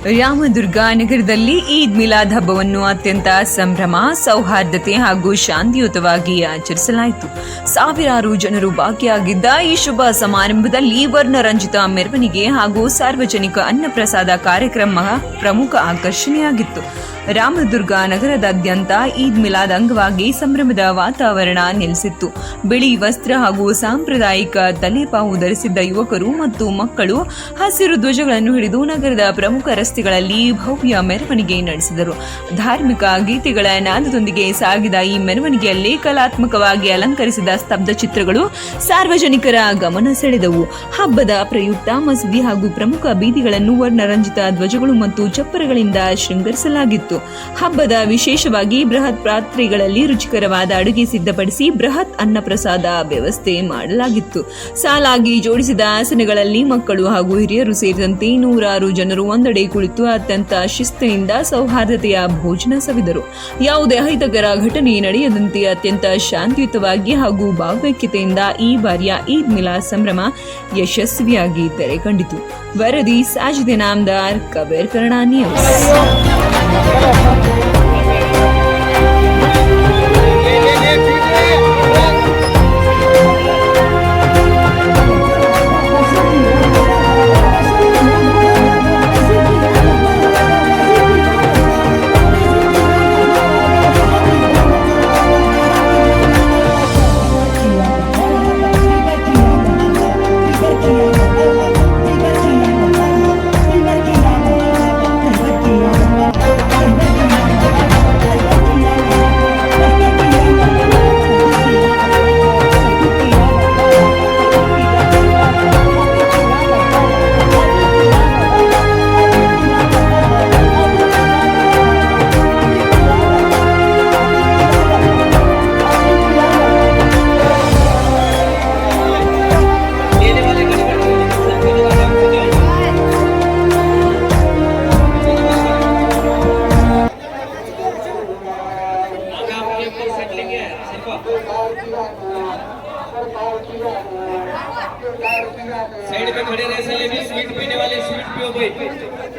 ರಾಮದುರ್ಗ ನಗರದಲ್ಲಿ ಈದ್ ಮಿಲಾದ್ ಹಬ್ಬವನ್ನು ಅತ್ಯಂತ ಸಂಭ್ರಮ, ಸೌಹಾರ್ದತೆ ಹಾಗೂ ಶಾಂತಿಯುತವಾಗಿ ಆಚರಿಸಲಾಯಿತು. ಸಾವಿರಾರು ಜನರು ಭಾಗಿಯಾಗಿದ್ದ ಈ ಶುಭ ಸಮಾರಂಭದಲ್ಲಿ ವರ್ಣರಂಜಿತ ಮೆರವಣಿಗೆ ಹಾಗೂ ಸಾರ್ವಜನಿಕ ಅನ್ನಪ್ರಸಾದ ಕಾರ್ಯಕ್ರಮ ಪ್ರಮುಖ ಆಕರ್ಷಣೆಯಾಗಿತ್ತು. ರಾಮದುರ್ಗ ನಗರದಾದ್ಯಂತ ಈದ್ ಮಿಲಾದ್ ಅಂಗವಾಗಿ ಸಂಭ್ರಮದ ವಾತಾವರಣ ನೆಲೆಸಿತ್ತು. ಬಿಳಿ ವಸ್ತ್ರ ಹಾಗೂ ಸಾಂಪ್ರದಾಯಿಕ ತಲೆಪಾವು ಧರಿಸಿದ್ದ ಯುವಕರು ಮತ್ತು ಮಕ್ಕಳು ಹಸಿರು ಧ್ವಜಗಳನ್ನು ಹಿಡಿದು ನಗರದ ಪ್ರಮುಖ ರಸ್ತೆಗಳಲ್ಲಿ ಭವ್ಯ ಮೆರವಣಿಗೆ ನಡೆಸಿದರು. ಧಾರ್ಮಿಕ ಗೀತೆಗಳ ನಾದದೊಂದಿಗೆ ಸಾಗಿದ ಈ ಮೆರವಣಿಗೆಯಲ್ಲಿ ಕಲಾತ್ಮಕವಾಗಿ ಅಲಂಕರಿಸಿದ ಸ್ತಬ್ಧ ಚಿತ್ರಗಳು ಸಾರ್ವಜನಿಕರ ಗಮನ ಸೆಳೆದವು. ಹಬ್ಬದ ಪ್ರಯುಕ್ತ ಮಸೀದಿ ಹಾಗೂ ಪ್ರಮುಖ ಬೀದಿಗಳನ್ನು ವರ್ಣರಂಜಿತ ಧ್ವಜಗಳು ಮತ್ತು ಚಪ್ಪರಗಳಿಂದ ಶೃಂಗರಿಸಲಾಗಿತ್ತು. ಹಬ್ಬದ ವಿಶೇಷವಾಗಿ ಬೃಹತ್ ಪಾತ್ರೆಗಳಲ್ಲಿ ರುಚಿಕರವಾದ ಅಡುಗೆ ಸಿದ್ಧಪಡಿಸಿ ಬೃಹತ್ ಅನ್ನಪ್ರಸಾದ ವ್ಯವಸ್ಥೆ ಮಾಡಲಾಗಿತ್ತು. ಸಾಲಾಗಿ ಜೋಡಿಸಿದ ಆಸನಗಳಲ್ಲಿ ಮಕ್ಕಳು ಹಾಗೂ ಹಿರಿಯರು ಸೇರಿದಂತೆ ನೂರಾರು ಜನರು ಒಂದೆಡೆ ಕುಳಿತು ಅತ್ಯಂತ ಶಿಸ್ತಿನಿಂದ ಸೌಹಾರ್ದತೆಯ ಭೋಜನ ಸವಿದರು. ಯಾವುದೇ ಅಹಿತಕರ ಘಟನೆ ನಡೆಯದಂತೆ ಅತ್ಯಂತ ಶಾಂತಿಯುತವಾಗಿ ಹಾಗೂ ಭಾವೈಕ್ಯತೆಯಿಂದ ಈ ಬಾರಿಯ ಈದ್ ಮಿಲಾದ್ ಸಂಭ್ರಮ ಯಶಸ್ವಿಯಾಗಿ ತೆರೆ ಕಂಡಿತು. ವರದಿ ಸಾಜಿದ್ ಇನಾಮ್ದಾರ್, ಕಬೇರ್ ಕನ್ನಡ ನ್ಯೂಸ್. साइड पे खड़े रहे, स्वीट पीने वाले स्वीट पियो भाई।